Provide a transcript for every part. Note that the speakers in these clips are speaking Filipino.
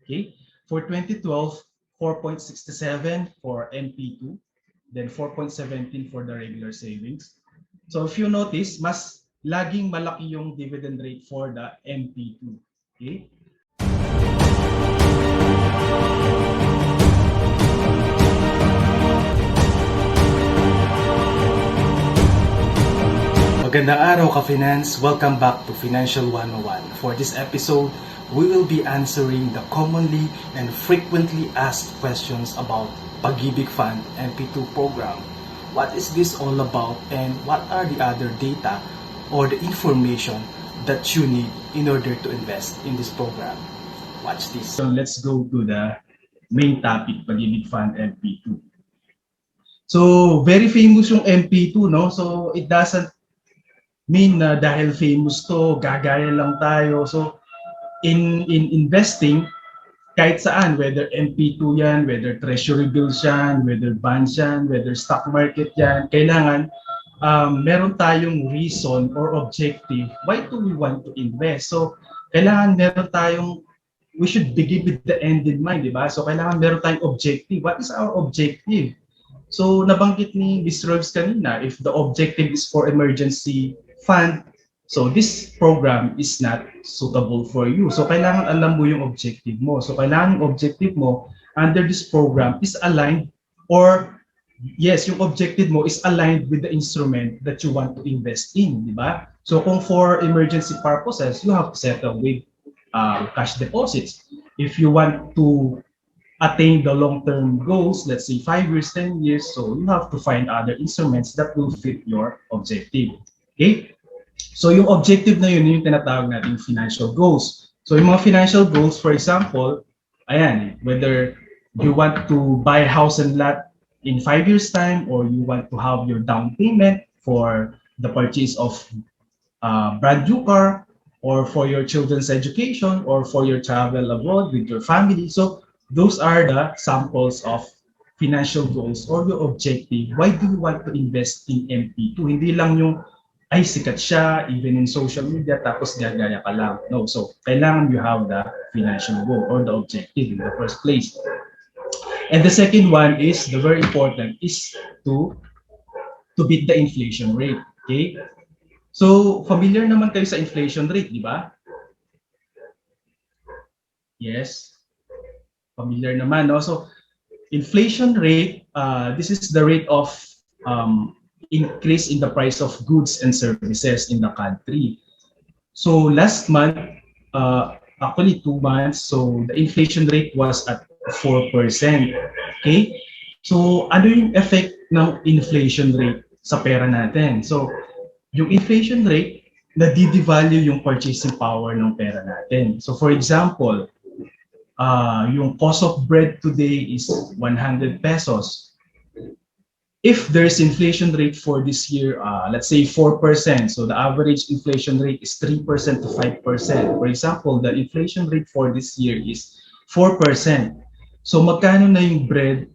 Okay, for 2012, 4.67 for MP2, then 4.17 for the regular savings. So if you notice, mas laging malaki yung dividend rate for the MP2. Okay? Magandang araw ka-finance! Welcome back to Financial 101. For this episode, we will be answering the commonly and frequently asked questions about Pag-IBIG Fund MP2 Program. What is this all about and what are the other data or the information that you need in order to invest in this program? Watch this. So let's go to the main topic, Pag-IBIG Fund MP2. So very famous yung MP2, no? So it doesn't mean na dahil famous to, gagaya lang tayo. So in investing, kahit saan, whether MP2 yan, whether treasury bills yan, whether bonds yan, whether stock market yan, kailangan meron tayong reason or objective. Why do we want to invest? So kailangan meron tayong, we should begin with the end in mind, di ba? So kailangan meron tayong objective. What is our objective? So nabanggit ni Ms. Rose kanina, if the objective is for emergency fund, so this program is not suitable for you. So kailangan alam mo yung objective mo. So kailangan yung objective mo under this program is aligned, or yes, yung objective mo is aligned with the instrument that you want to invest in, di ba? So kung for emergency purposes, you have to settle with cash deposits. If you want to attain the long-term goals, let's say 5 years, 10 years, so you have to find other instruments that will fit your objective. Okay? So yung objective na yun, yung tinatawag natin financial goals. So yung mga financial goals, for example, ayan, whether you want to buy a house and lot in 5 years time, or you want to have your down payment for the purchase of brand new car, or for your children's education, or for your travel abroad with your family. So those are the samples of financial goals or your objective. Why do you want to invest in MP2? Hindi lang yung ay sikat siya, even in social media, tapos gagaya ka lang. No, so kailangan you have the financial goal or the objective in the first place. And the second one is, the very important, is to beat the inflation rate. Okay? So familiar naman kayo sa inflation rate, di ba? Yes. Familiar naman, no? So inflation rate, this is the rate of increase in the price of goods and services in the country. So last month, actually 2 months, so the inflation rate was at 4%. Okay? So ano yung effect ng inflation rate sa pera natin? So yung inflation rate, nadidevalue yung purchasing power ng pera natin. So for example, yung cost of bread today is 100 pesos. If there's inflation rate for this year, let's say 4%, so the average inflation rate is 3% to 5%. For example, the inflation rate for this year is 4%. So magkano na yung bread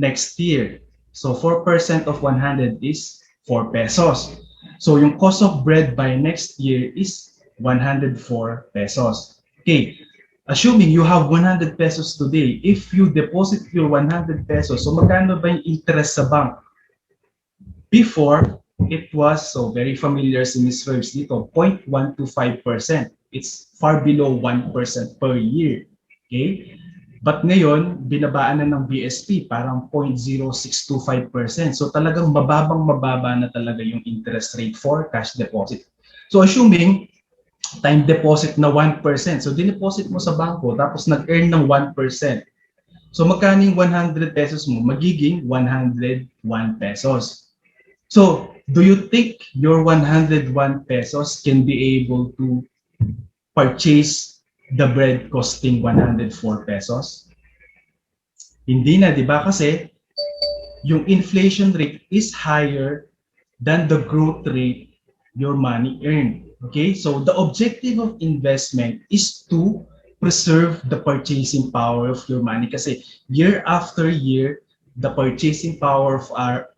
next year? So 4% of 100 is 4 pesos. So yung cost of bread by next year is 104 pesos. Okay. Assuming you have 100 pesos today, if you deposit your 100 pesos, so magkano ba yung interest sa bank? Before, it was, so very familiar si Ms. Verbs dito, 0.125%. It's far below 1% per year. Okay? But ngayon, binabaan na ng BSP, parang 0.0625%. So talagang mababa na talaga yung interest rate for cash deposit. So assuming, time deposit na 1%. So, dineposit mo sa bangko, tapos nag-earn ng 1%. So, magkano yung 100 pesos mo? Magiging 101 pesos. So, do you think your 101 pesos can be able to purchase the bread costing 104 pesos? Hindi na, di ba? Kasi, yung inflation rate is higher than the growth rate your money earned. Okay, so the objective of investment is to preserve the purchasing power of your money, kasi year after year, the purchasing power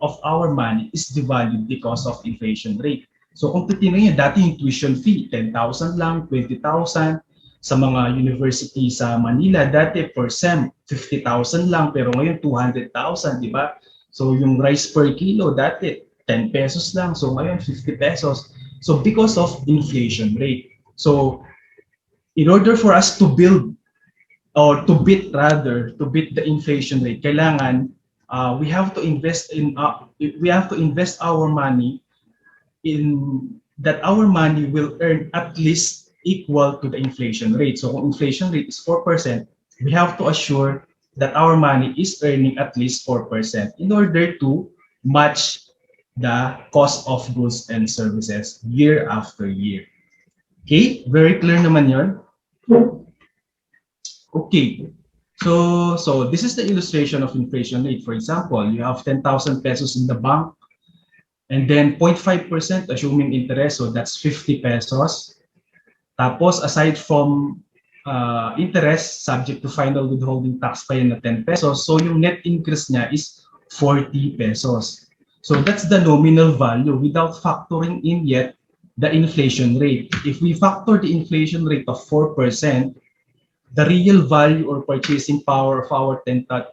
of our money is devalued because of inflation rate. So kung titingnan niyo, dati yung tuition fee, 10,000 lang, 20,000. sa mga university sa Manila, dati per SEM, 50,000 lang, pero ngayon 200,000, di ba? So yung rice per kilo, dati 10 pesos lang, so ngayon 50 pesos. So because of inflation rate. So in order for us to build or to beat the inflation rate, kailangan we have to invest our money in that our money will earn at least equal to the inflation rate. So kung inflation rate is 4%, we have to assure that our money is earning at least 4% in order to match the cost of goods and services year after year. Okay? Very clear naman yon. Okay. So this is the illustration of inflation rate. For example, you have 10,000 pesos in the bank, and then 0.5% assuming interest, so that's 50 pesos. Tapos aside from interest, subject to final withholding tax pa yun na 10 pesos, so yung net increase niya is 40 pesos. So that's the nominal value without factoring in yet the inflation rate. If we factor the inflation rate of 4%, the real value or purchasing power of our 10,000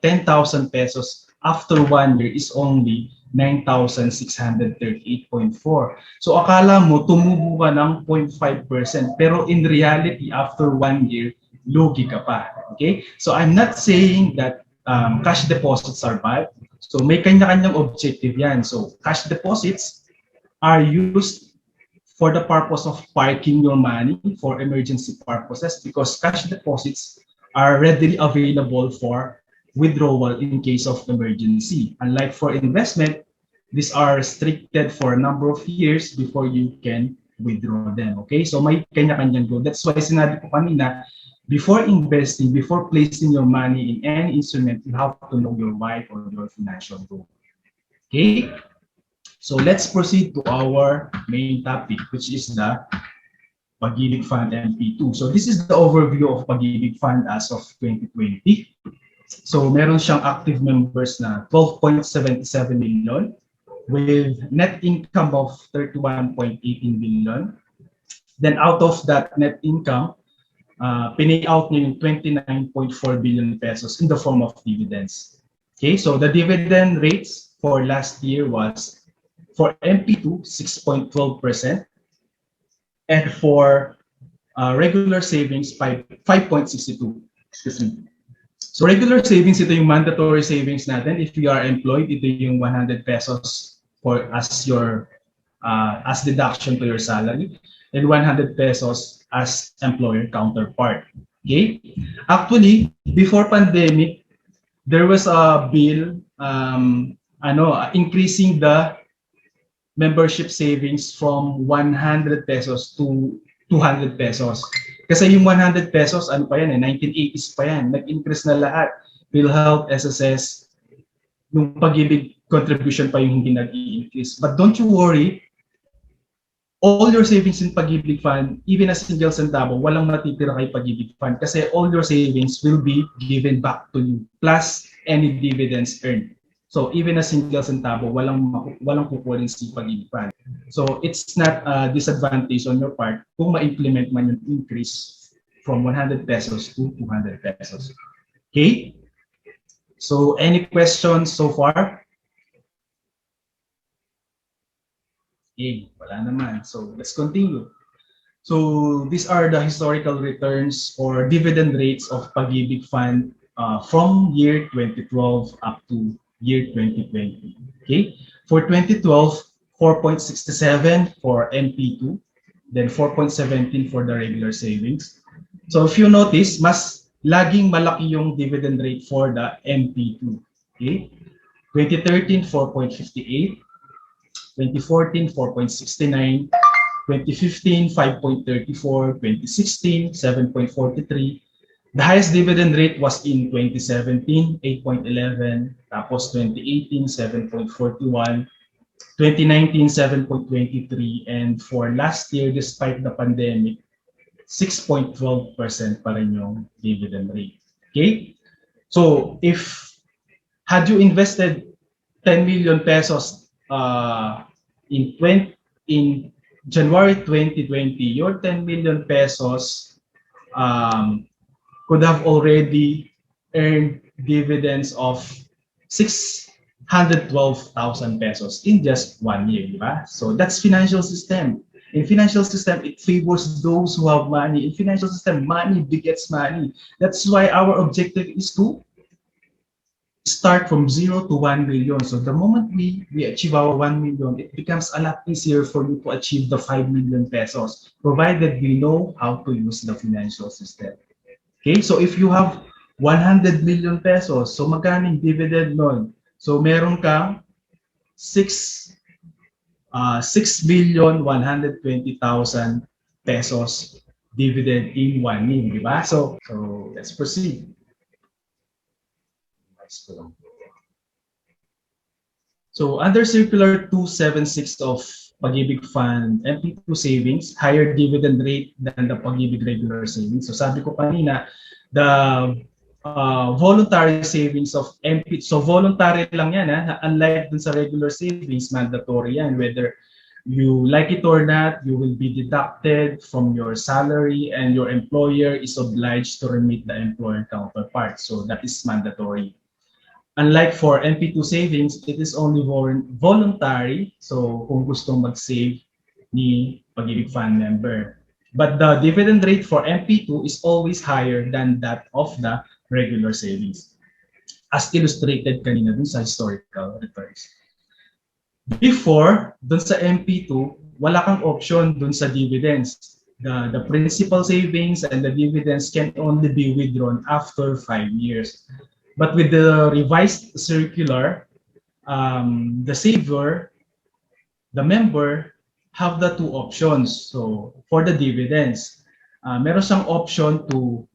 pesos after 1 year is only 9,638.4. So akala mo tumubo ka ng 0.5%, pero in reality after 1 year lugi ka pa. Okay? So I'm not saying that cash deposits are bad. So may kanya-kanyang objective yan. So cash deposits are used for the purpose of parking your money for emergency purposes, because cash deposits are readily available for withdrawal in case of emergency. Unlike for investment, these are restricted for a number of years before you can withdraw them. Okay? So may kanya-kanyang goal. That's why sinabi ko kanina, before investing, before placing your money in any instrument, you have to know your why or your financial goal. Okay? So let's proceed to our main topic, which is the Pag-IBIG Fund MP2. So this is the overview of Pag-IBIG Fund as of 2020. So meron siyang active members na 12.77 million with net income of 31.18 billion. Then out of that net income, pinay out niya yung 29.4 billion pesos in the form of dividends. Okay, so the dividend rates for last year was for MP2, 6.12%, and for regular savings, 5.62. Excuse me. So regular savings, ito yung mandatory savings natin. If you are employed, ito yung 100 pesos for as your as deduction to your salary, and 100 pesos as employer counterpart. Okay? Actually, before pandemic, there was a bill increasing the membership savings from 100 pesos to 200 pesos. Kasi yung 100 pesos, ano pa yan 1980s pa yan. Nag-increase na lahat. PhilHealth, SSS, nung Pag-IBIG contribution pa yung hindi nag-i-increase. But don't you worry, all your savings in Pag-IBIG Fund, even a single centavo, walang matitira kay Pag-IBIG Fund kasi all your savings will be given back to you, plus any dividends earned. So even a single centavo, walang kukunin si Pag-IBIG Fund. So it's not a disadvantage on your part kung ma-implement man yung increase from 100 pesos to 200 pesos. Okay? So any questions so far? Okay, wala naman. So let's continue. So these are the historical returns or dividend rates of Pag-IBIG Fund from year 2012 up to year 2020. Okay, for 2012, 4.67 for MP2, then 4.17 for the regular savings. So if you notice, mas laging malaki yung dividend rate for the MP2. Okay, 2013, 4.58, 2014, 4.69, 2015, 5.34, 2016, 7.43. The highest dividend rate was in 2017, 8.11, tapos 2018, 7.41, 2019, 7.23, and for last year, despite the pandemic, 6.12% pa rin yung dividend rate. Okay? So, had you invested 10 million pesos in January 2020, your 10 million pesos could have already earned dividends of 612,000 pesos in just 1 year, di ba? So that's financial system. In financial system, it favors those who have money. In financial system, money begets money. That's why our objective is to start from 0 to 1 million. So the moment we achieve our 1 million, it becomes a lot easier for you to achieve the 5 million pesos, provided we know how to use the financial system. Okay, so if you have 100 million pesos, so magkano yung dividend nun? So meron kang 6,120,000 pesos dividend in 1 year, di ba? So let's proceed. So under Circular 276 of Pag-IBIG Fund MP2 Savings, higher dividend rate than the Pag-IBIG regular savings. So sabi ko kanina, the voluntary savings of MP, so voluntary lang yan, unlike dun sa regular savings, mandatory yan. Whether you like it or not, you will be deducted from your salary and your employer is obliged to remit the employer counterpart. So that is mandatory. Unlike for MP2 savings, it is only voluntary. So kung gustong mag-save ni Pag-IBIG Fund member. But the dividend rate for MP2 is always higher than that of the regular savings, as illustrated kanina dun sa historical returns. Before, dun sa MP2, wala kang option dun sa dividends. The principal savings and the dividends can only be withdrawn after 5 years. But with the revised circular, the saver, the member, have the two options. So for the dividends, meron siyang option to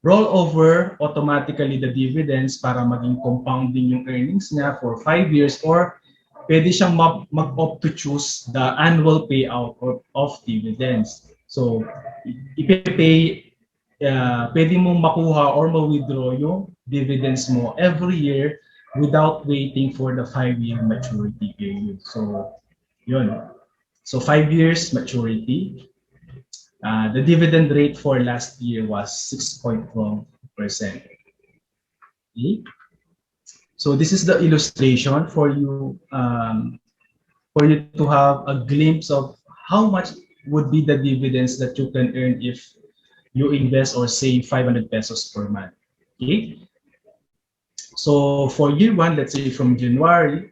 roll over automatically the dividends para maging compounding yung earnings niya for 5 years, or pwede siyang mag-opt to choose the annual payout of dividends. So ipipay, pwede mong makuha or ma-withdraw yung dividends mo every year without waiting for the 5-year maturity period. So yun. So 5 years maturity. The dividend rate for last year was 6.1%. Okay. So this is the illustration for you to have a glimpse of how much would be the dividends that you can earn if you invest or save 500 pesos per month. Okay. So for year 1, let's say from January,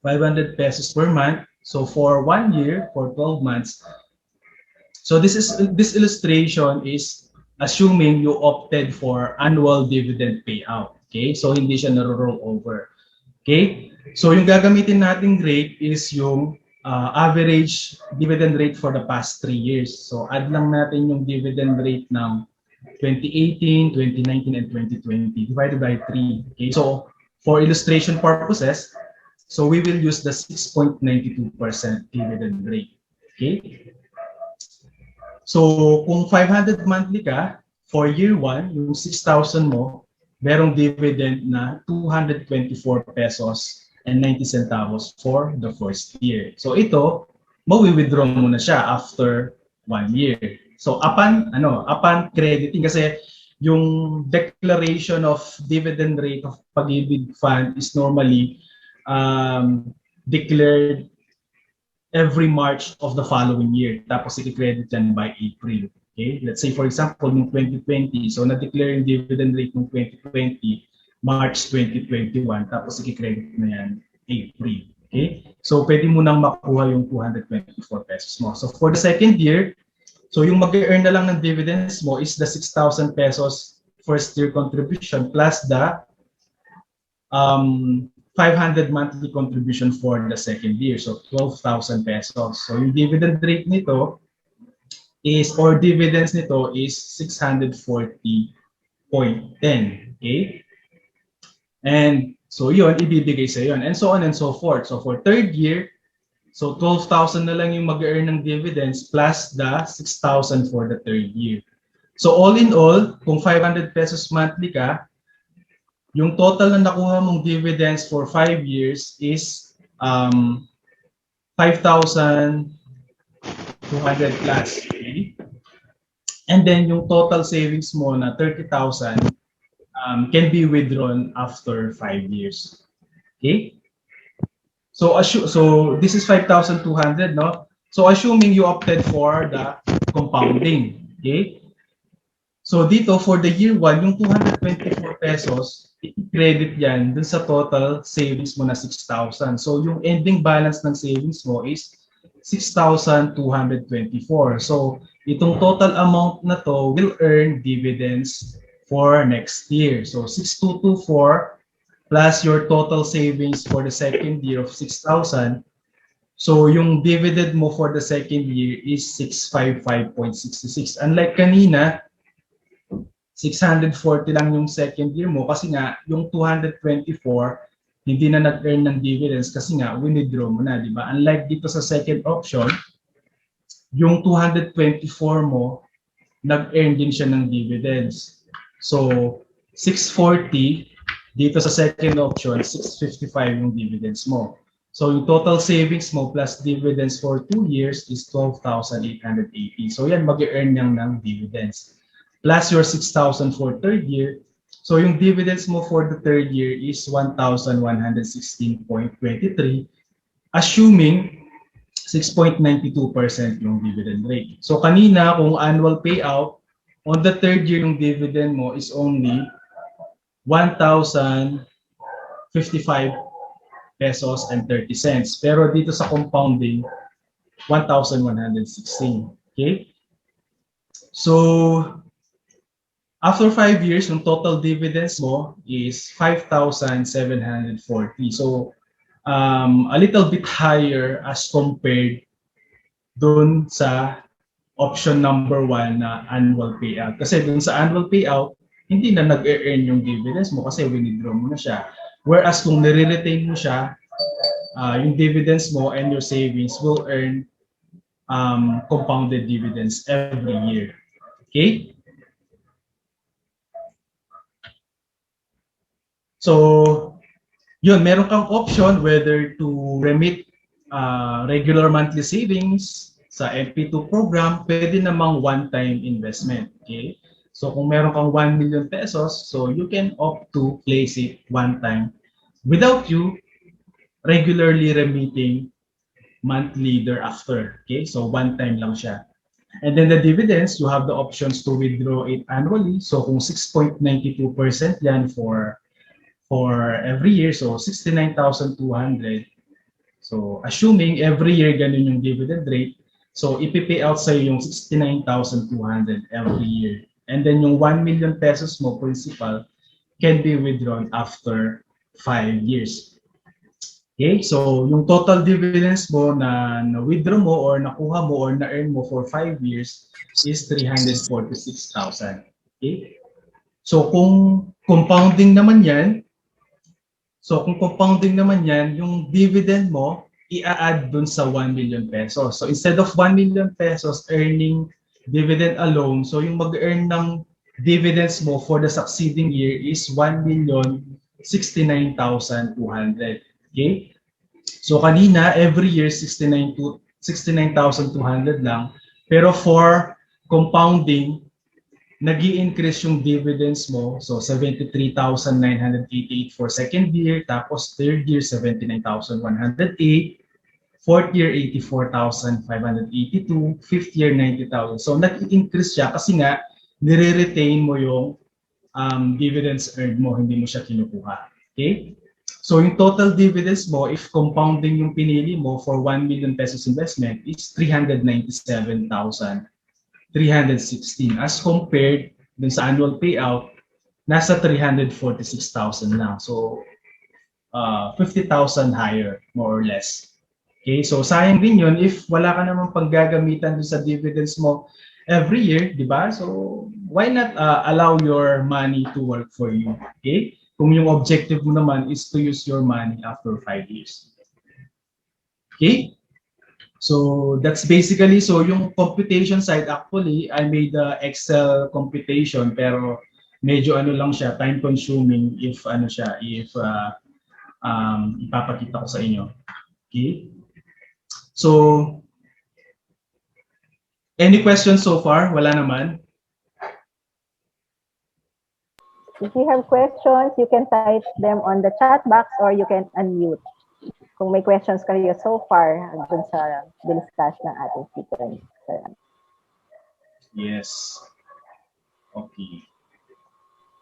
500 pesos per month. So for 1 year, for 12 months. So this illustration is assuming you opted for annual dividend payout. Okay? So hindi siya na-roll over. Okay? So yung gagamitin nating rate is yung average dividend rate for the past 3 years. So add lang natin yung dividend rate ng 2018, 2019, and 2020 divided by 3. Okay? So for illustration purposes, so we will use the 6.92% dividend rate. Okay? So kung 500 monthly ka, for year 1, yung 6,000 mo, merong dividend na 224 pesos and 90 centavos for the first year. So ito, mawi-withdraw mo na siya after 1 year. So upon crediting, kasi yung declaration of dividend rate of Pag-IBIG Fund is normally declared every March of the following year. Tapos i-credit yan by April. Okay? Let's say for example, ng 2020, so na-declare yung dividend rate ng 2020, March 2021, tapos i-credit na yan April. Okay? So pwede mo nang makuha yung 224 pesos mo. So for the second year, so yung mag-earn na lang ng dividends mo is the 6,000 pesos first year contribution plus the 500 monthly contribution for the second year. So 12,000 pesos. So yung dividend rate nito is, or dividends nito is 640.10. Okay? And so yun, ibibigay sa yun. And so on and so forth. So for third year, so 12,000 na lang yung mag-earn ng dividends plus the 6,000 for the third year. So all in all, kung 500 pesos monthly ka, yung total na nakuha mong dividends for 5 years is 5,200 plus. Okay? And then yung total savings mo na 30,000 can be withdrawn after 5 years. Okay? So this is 5,200, no? So assuming you opted for the compounding, okay? So dito for the year 1, yung 224 pesos, i-credit yan dun sa total savings mo na 6,000. So yung ending balance ng savings mo is 6,224. So itong total amount na to will earn dividends for next year. So 6,224 plus your total savings for the second year of 6,000. So yung dividend mo for the second year is 655.66. Unlike kanina, 640 lang yung second year mo kasi nga yung 224 hindi na nag-earn ng dividends kasi nga withdraw mo na, di ba? Unlike dito sa second option, yung 224 mo nag-earn din siya ng dividends. So 640 dito sa second option, 655 yung dividends mo. So yung total savings mo plus dividends for 2 years is 12,880. So yan mag-earn niyang ng dividends. Plus your 6,000 for third year. So yung dividends mo for the third year is 1,116.23, assuming 6.92% yung dividend rate. So kanina kung annual payout, on the third year yung dividend mo is only 1,055 pesos and 30 cents. Pero dito sa compounding, 1,116. Okay? So after 5 years, yung total dividends mo is 5,740. So, a little bit higher as compared dun sa option number 1 na annual payout. Kasi dun sa annual payout, hindi na nag-earn yung dividends mo kasi withdraw mo na siya. Whereas kung nire-retain mo siya, yung dividends mo and your savings will earn compounded dividends every year. Okay? So, yun, meron kang option whether to remit regular monthly savings sa MP2 program, pwede namang one-time investment. Okay? So, kung meron kang 1 million pesos, so you can opt to place it one time without you regularly remitting monthly thereafter. Okay? So, one time lang siya. And then the dividends, you have the options to withdraw it annually. So, kung 6.92% yan for every year, so 69,200. So assuming every year ganun yung dividend rate, so ipipay out sa'yo yung 69,200 every year. And then yung 1 million pesos mo principal can be withdrawn after 5 years. Okay, so yung total dividends mo na withdraw mo or nakuha mo or na-earn mo for 5 years is 346,000. Okay? So kung compounding naman yan, yung dividend mo, i-add dun sa 1 million pesos. So instead of 1 million pesos earning dividend alone, so yung mag-earn ng dividends mo for the succeeding year is 1,069,200. Okay? So kanina, every year 69,200 lang. Pero for compounding, nag-i-increase yung dividends mo. So 73,988 for second year, tapos third year 79,108, fourth year 84,582, fifth year 90,000. So nag-i-increase siya kasi nga nire-retain mo yung dividends earned mo, hindi mo siya kinukuha. Okay? So yung total dividends mo, if compounding yung pinili mo for 1 million pesos investment, is 397,316 as compared dun sa annual payout, nasa 346,000 lang. So, 50,000 higher, more or less. Okay, so sayang din yun if wala ka namang paggagamitan dun sa dividends mo every year, di ba? So, why not allow your money to work for you? Okay? Kung yung objective mo naman is to use your money after 5 years. Okay? So that's basically, so yung computation side actually, I made the Excel computation pero medyo ano lang siya, time consuming if ano siya, if ipapakita ko sa inyo. Okay? So, any questions so far? Wala naman? If you have questions, you can type them on the chat box or you can unmute. Kung may questions kayo so far dun sa discuss ng ating speaker. Yes. Okay.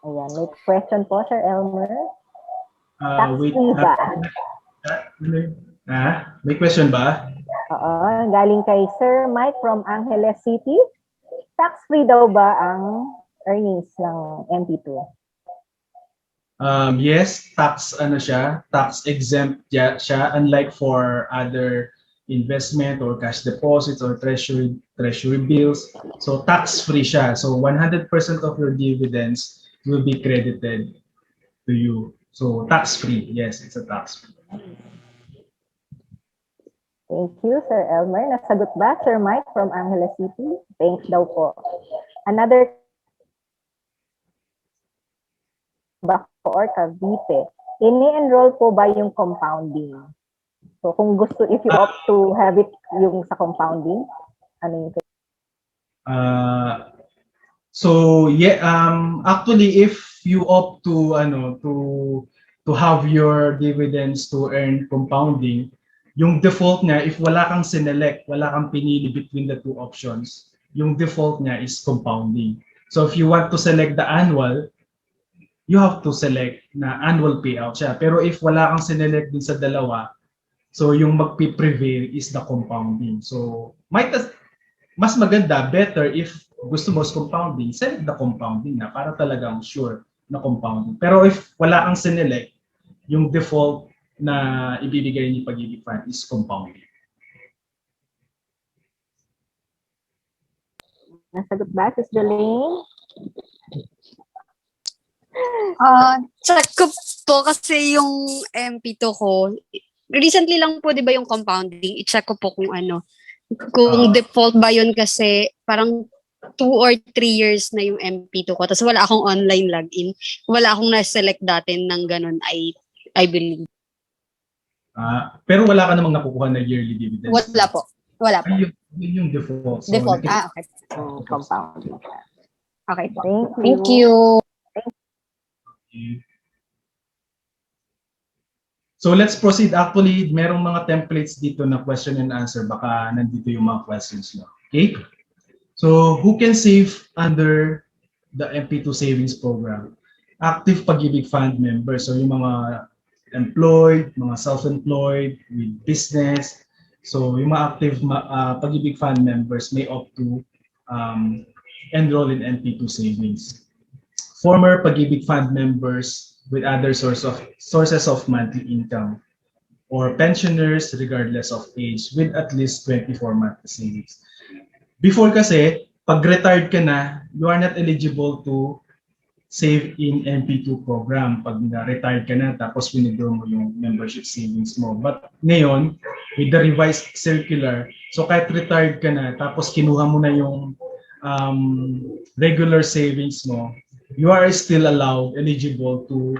Ayan, may question po, Sir Elmer. Wait. Tax-free ba? May question ba? Oo, galing kay Sir Mike from Angeles City. Tax-free daw ba ang earnings ng MP2? Yes, tax exempt siya, unlike for other investment or cash deposits or treasury bills. So tax-free siya. So 100% of your dividends will be credited to you. So tax-free. Yes, it's a tax-free. Thank you, Sir Elmer. Nasagot ba, Sir Mike from Angeles City? Thanks daw po. Another Baco or Cavite, ini-enroll po ba yung compounding? So kung gusto, if you opt to have it yung sa compounding, ano yung So yeah, actually if you opt to to have your dividends to earn compounding, yung default niya, if wala kang sinelect, wala kang pinili between the two options, yung default niya is compounding. So if you want to select the annual, you have to select na annual payout siya. Pero if wala kang sinelect din sa dalawa, so yung magpi-prevail is the compounding. So mas maganda, better if gusto mo is compounding, select the compounding na para talagang sure na compounding. Pero if wala kang sinelect, yung default na ibibigay ni Pag-IBIG Fund is compounding. nasagot ba, Sis Jolene? Check ko po kasi yung MP2 ko, recently lang po 'di ba yung compounding, i-check ko po kung default ba yun kasi parang 2 or 3 years na yung MP2 ko. Tapos wala akong online login. Wala akong na-select dati ng ganun, I believe. Pero wala ka namang nakukuha na yearly dividends? Wala po. Wala po. Yun yung default. So, Default. Okay. Compounding. Okay po. Thank you. Thank you. So let's proceed. Actually, merong mga templates dito na question and answer. Baka nandito yung mga questions nyo. Okay? So who can save under the MP2 savings program? Active Pag-IBIG Fund members. So yung mga employed, mga self-employed, with business. So yung mga active Pag-IBIG Fund members may opt to enroll in MP2 savings. Former Pag-IBIG Fund members with other sources of monthly income, or pensioners regardless of age with at least 24 monthly savings. Before kasi, pag retired ka na, you are not eligible to save in MP2 program. Pag na-retired ka na, tapos winidraw mo yung membership savings mo. But ngayon, with the revised circular, so kahit retired ka na, tapos kinuha mo na yung regular savings mo, you are still eligible to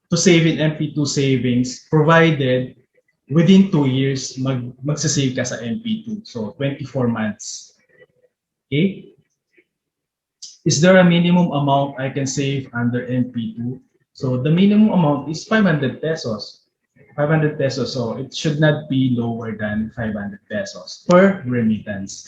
to save in MP2 savings, provided within 2 years magsasave ka sa MP2. So 24 months. Okay? Is there a minimum amount I can save under MP2? So the minimum amount is 500 pesos. 500 pesos. So it should not be lower than 500 pesos per remittance.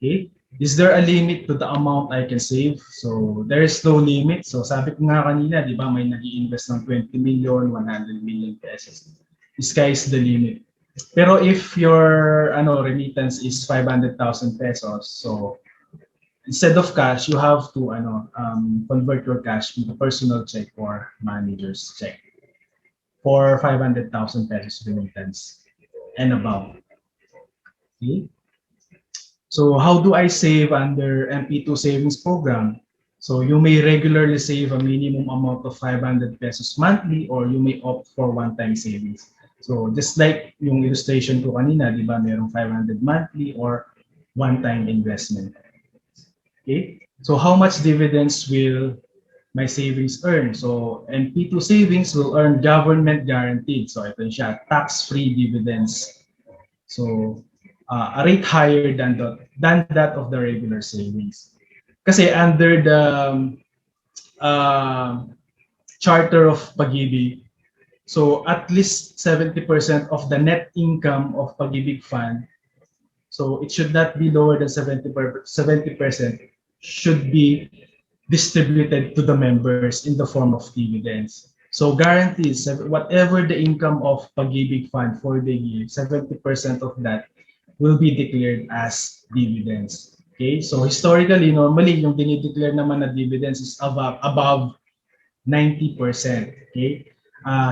Okay? Is there a limit to the amount I can save? So there is no limit. So sabi ko nga kanina, di ba, may nag-i-invest ng 20 million, 100 million pesos. The sky is the limit. Pero if your remittance is 500,000 pesos, so instead of cash, you have to convert your cash into personal check or manager's check for 500,000 pesos remittance and above. Okay? So how do I save under MP2 savings program? So you may regularly save a minimum amount of 500 pesos monthly, or you may opt for one-time savings. So just like yung illustration ko kanina, di ba, merong 500 monthly or one-time investment. Okay? So how much dividends will my savings earn? So MP2 savings will earn government guaranteed. So ito siya, tax-free dividends. So a rate higher than that of the regular savings. kasi under the uh, charter of Pag-IBIG, so at least 70% of the net income of Pag-IBIG Fund, so it should not be lower than 70% should be distributed to the members in the form of dividends. So guarantees whatever the income of Pag-IBIG Fund for the year, 70% of that will be declared as dividends. Okay? So historically, normally yung dinideclare naman na dividends is above 90%. Okay?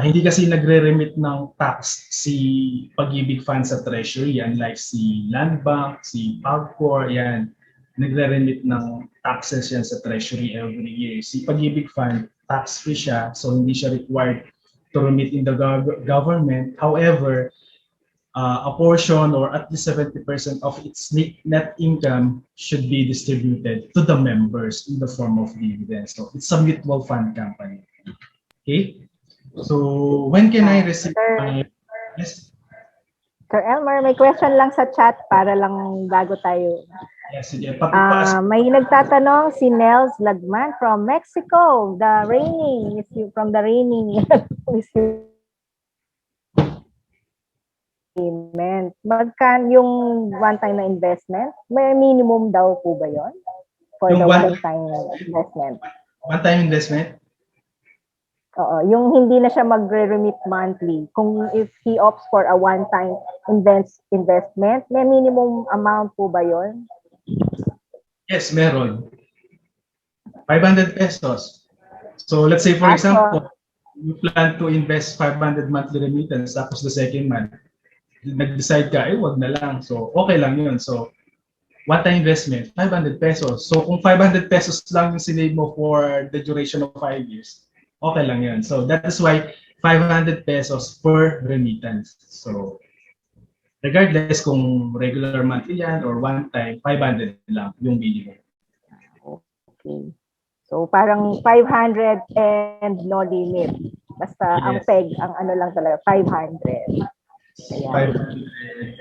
Hindi kasi nagre-remit ng tax si Pag-IBIG Fund sa Treasury, unlike si Land Bank, si Pagcor, yan. Nagre-remit ng taxes yan sa Treasury every year. Si Pag-IBIG Fund, tax-free siya, so hindi siya required to remit in the government. However, a portion or at least 70% of its net income should be distributed to the members in the form of dividends. So it's a mutual fund company. Okay? So when can I receive my... Yes? Sir Elmer, may question lang sa chat para lang bago tayo. Yes, sige. May nagtatanong si Nels Lagman from Mexico. The raining is from the raining payment. Magkan yung one-time na investment, may minimum daw po ba yon for Yung the one-time investment? One-time investment? Oo, yung hindi na siya magre-remit monthly. Kung if he opts for a one-time investment, may minimum amount po ba yon? Yes, meron. 500 pesos. So let's say for example, you plan to invest 500 monthly remittance tapos the second month, nag-decide ka, wag na lang. So okay lang yun. So one-time investment, 500 pesos. So kung 500 pesos lang yung sinave mo for the duration of 5 years, okay lang yun. So that is why 500 pesos per remittance. So regardless kung regular monthly yan or one time, 500 lang yung minimum. Okay. So parang 500 and no limit. Basta ang peg, ang ano lang talaga, 500. Ayan.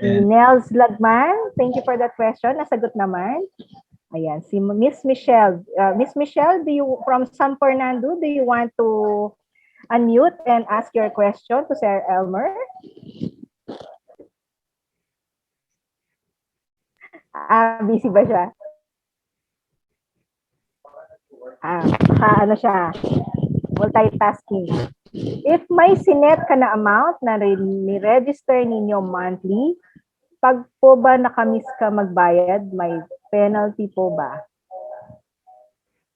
Si Nels Lagman, thank you for that question. Nasagot naman. Ayan, si Miss Michelle. Miss Michelle, from San Fernando, do you want to unmute and ask your question to Sir Elmer? Busy ba siya? Ano siya? Multitasking. If may sinet ka na amount na ni-register ninyo monthly, pag po ba nakamiss ka magbayad, may penalty po ba?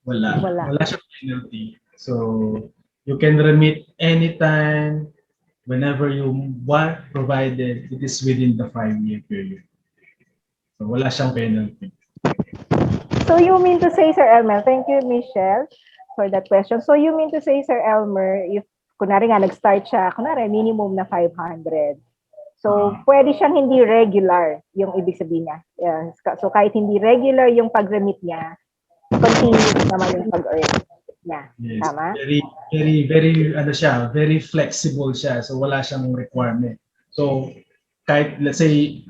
Wala siyang penalty. So, you can remit anytime, whenever you want, provided it is within the 5-year period. So, wala siyang penalty. So, you mean to say, Sir Elmer, thank you, Michelle, for that question. So, you mean to say, Sir Elmer, if kunwari nga, nag-start siya, kunwari, minimum na 500. So, pwede siyang hindi regular yung ibig sabihin niya. Yeah. So, kahit hindi regular yung pag-remit niya, continuous naman yung pag-earn niya. Yes. Tama? Very flexible siya. So, wala siyang requirement. So, kahit, let's say,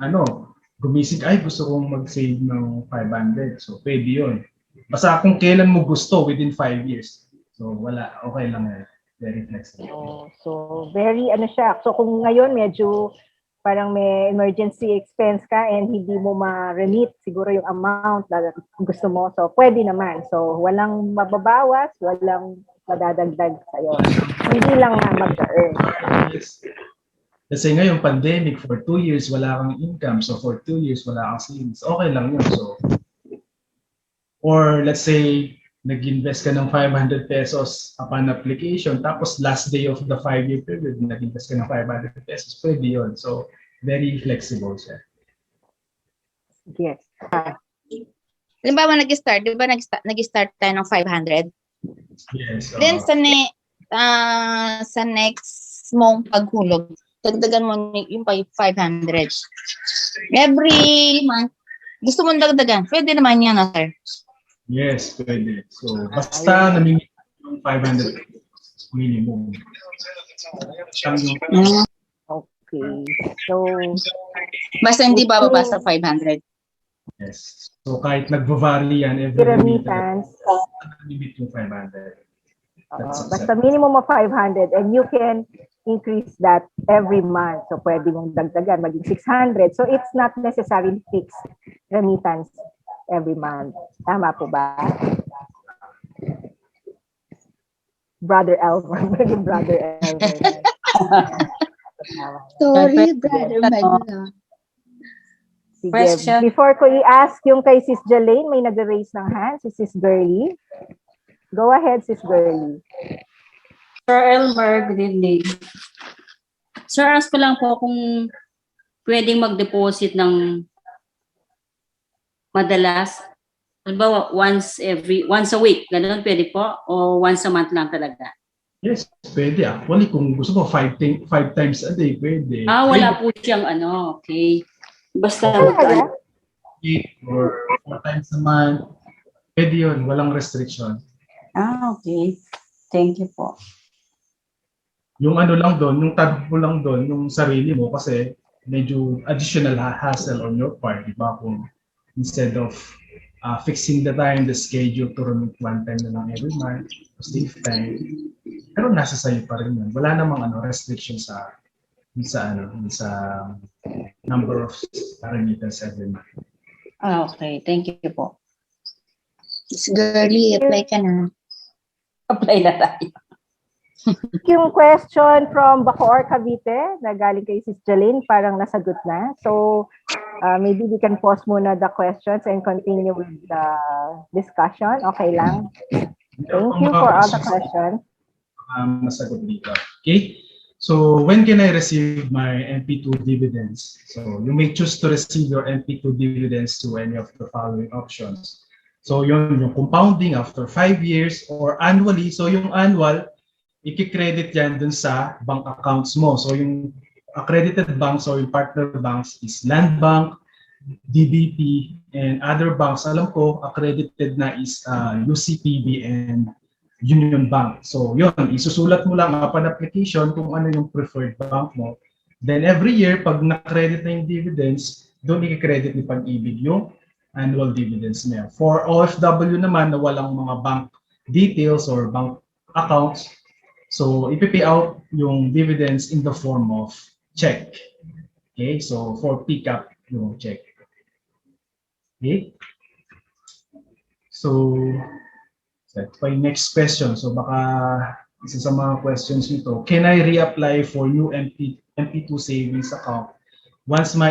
gumising, gusto kong mag-save ng 500. So, pwede yun. Basta kung kailan mo gusto within 5 years. So, wala. Okay lang yan. Very flexible. So, very siya. So, kung ngayon medyo parang may emergency expense ka and hindi mo ma-remit siguro yung amount na gusto mo. So, pwede naman. So, walang mababawas, walang madadagdag sa'yo. Hindi lang na mag-earn. Kasi ngayon, pandemic, for 2 years, wala kang income. So, for 2 years, wala kang savings. Okay lang yun. So, or let's say, nag-invest ka ng 500 pesos upon application, tapos last day of the 5-year period, nag-invest ka ng 500 pesos, pwede yun. So, very flexible siya. Yes. Halimbawa, nag-start tayo ng 500. Yes. Then, sa next mong paghulog, dagdagan mo yung 500. Every month, gusto mong dagdagan, pwede naman yan, sir. Yes, pwede. So, basta namimit yung 500 minimum. Okay. So, basta hindi bababa sa 500. Yes. So kahit nagva-vary yan every remittance, Remittance. limit yung 500. Basta minimum of 500 and you can increase that every month. So pwede mong dagdagan, maging 600. So it's not necessarily fixed remittance every month. Tama po ba? Brother Elmer. Brother Elmer. Sorry, brother Magna. Sige. Question. Before ko i-ask yung kay Sis Jelaine, may nag-raise ng hand, si Sis Girlie. Go ahead, Sis Girlie. Sir Elmer, good evening. Sir, ask ko lang po kung pwedeng mag-deposit ng madalas. Halimbawa, once a week, ganun pwede po? O once a month lang talaga? Yes, pwede. Actually, kung gusto mo 5 times a day, pwede. Wala po siyang okay. Basta Talaga? 8 or 4 times a month. Pwede yun, walang restriction. okay. Thank you po. Yung ano lang doon, yung tab mo lang doon, yung sarili mo kasi medyo additional hassle on your part, di ba? Kung instead of fixing the time, the schedule to remit one time na lang every month, to save time, pero nasa sayo pa rin yun. Wala namang restriction sa number of remittance every month. Okay, thank you po. Miss Girlie, apply ka na. Apply na tayo. Yung question from Bacoor, Cavite, na galing kay Sis Jelaine, parang nasagot na. So, maybe we can pause muna the questions and continue with the discussion. Okay lang? Thank you for all the questions. Masagot dito. Okay? So, when can I receive my MP2 dividends? So, you may choose to receive your MP2 dividends to any of the following options. So, yung compounding after 5 years or annually. So, yung annual, i-credit yan dun sa bank accounts mo. So, yung accredited banks or yung partner banks is Land Bank, DBP, and other banks. Alam ko, accredited na is UCPB and Union Bank. So, yun, isusulat mo lang upon application kung ano yung preferred bank mo. Then, every year, pag na-credit na yung dividends, doon i-credit ni Pag-IBIG yung annual dividends niya. For OFW naman na walang mga bank details or bank accounts, so ipipay out yung dividends in the form of check. Okay, so for pick up yung check. Okay, so that's my next question. So baka isa sa mga questions nito, can I reapply for new MP2 savings account once my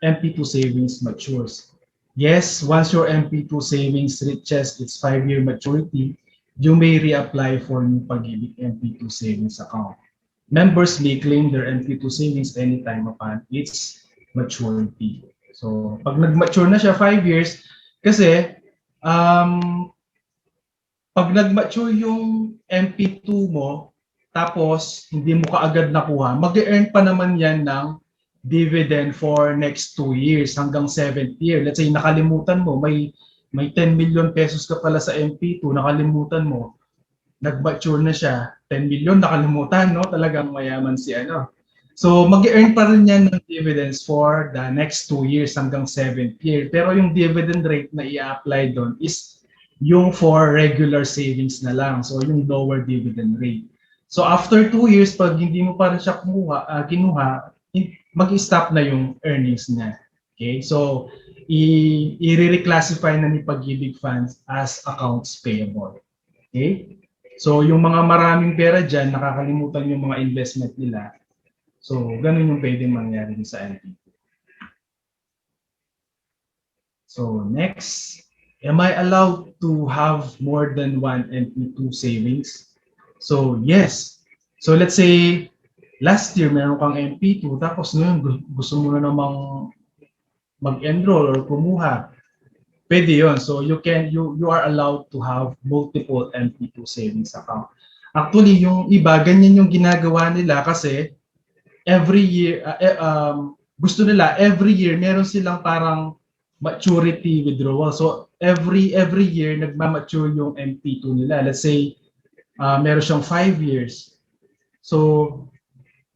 MP2 savings matures? Yes, once your MP2 savings reaches its 5-year maturity, you may reapply for new Pag-IBIG MP2 savings account. Members may claim their MP2 savings anytime upon its maturity. So, pag nag-mature na siya 5 years, kasi pag nag-mature yung MP2 mo, tapos hindi mo kaagad nakuha, mag-earn pa naman yan ng dividend for next 2 years hanggang 7th year. Let's say nakalimutan mo, may 10 million pesos ka pala sa MP2, nakalimutan mo, nag-mature na siya, 10 million nakalimutan, no? Talagang mayaman si ano. So mag-earn pa rin yan ng dividends for the next 2 years hanggang 7th year. Pero yung dividend rate na i-apply doon is yung for regular savings na lang. So yung lower dividend rate. So after 2 years, pag hindi mo pa rin siya kinuha, mag-stop na yung earnings niya. Okay? So, i-reclassify na ni Pag-IBIG Funds as accounts payable. Okay? So, yung mga maraming pera dyan, nakakalimutan yung mga investment nila. So, ganun yung pwedeng mangyari sa MP2. So, next, am I allowed to have more than one MP2 savings? So, yes. So, let's say, last year, meron kang MP2, tapos ngayon gusto mo na namang mag-enroll or kumuha. Pwede yun. So you are allowed to have multiple MP2 savings account. Actually, yung iba, ganyan yung ginagawa nila kasi every year, gusto nila, every year, meron silang parang maturity withdrawal. So every year, nagmamature yung MP2 nila. Let's say, meron siyang 5 years. So,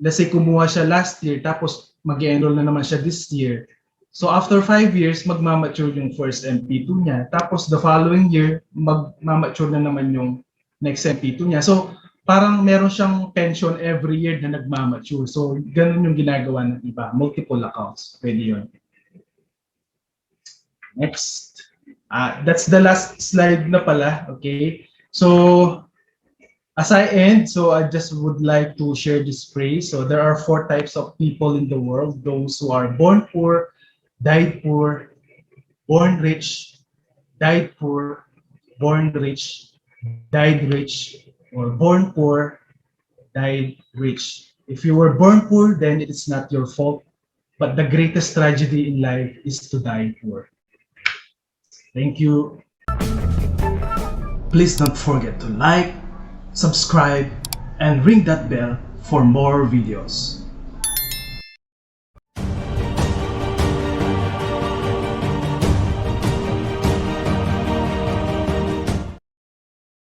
let's say kumuha siya last year, tapos mag-enroll na naman siya this year. So after 5 years, magmamature yung first MP2 niya. Tapos the following year, magmamature na naman yung next MP2 niya. So parang meron siyang pension every year na nagmamature. So ganun yung ginagawa ng iba. Multiple accounts. Pwede yun. Next. That's the last slide na pala. Okay. So as I end, so I just would like to share this phrase. So there are 4 types of people in the world. Those who are born poor, died poor, born rich, died poor, born rich, died rich, or born poor, died rich. If you were born poor, then it is not your fault. But the greatest tragedy in life is to die poor. Thank you. Please don't forget to like, subscribe, and ring that bell for more videos.